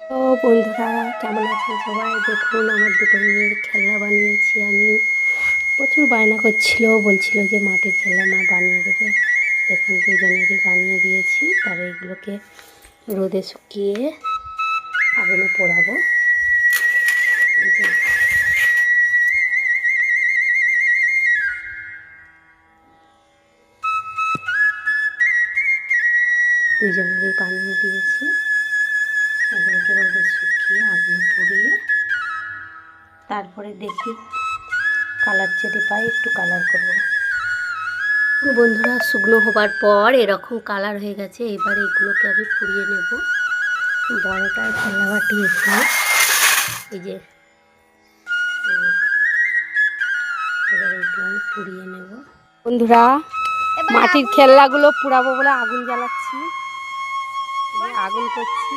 তো বন্ধুরা, কেমন আছেন সবাই? দেখুন, আমার দুটো মেয়ের খেলনা বানিয়েছি আমি। প্রচুর বায়না করছিল, বলছিল যে মাটির খেলনা মা বানিয়ে দেবে। দেখুন, দুজনেরই বানিয়ে দিয়েছি। তবে এগুলোকে রোদে শুকিয়ে আগুনে পোড়াবো। এই যে দুজনেরই বানিয়ে দিয়েছি। এগুলোকে রোদে শুকিয়ে আগুনে পুড়িয়ে তারপরে দেখি কালার যদি পাই একটু কালার করব। বন্ধুরা, শুকনো হবার পর এরকম কালার হয়ে গেছে। এবার এগুলোকে আমি পুড়িয়ে নেব। বড়টার খেলনা বাটি এখানে, এই যে এবার এগুলো আমি পুড়িয়ে নেব। বন্ধুরা, মাটির খেলনাগুলো পুড়াবো বলে আগুন জ্বালাচ্ছি, আগুন করছি।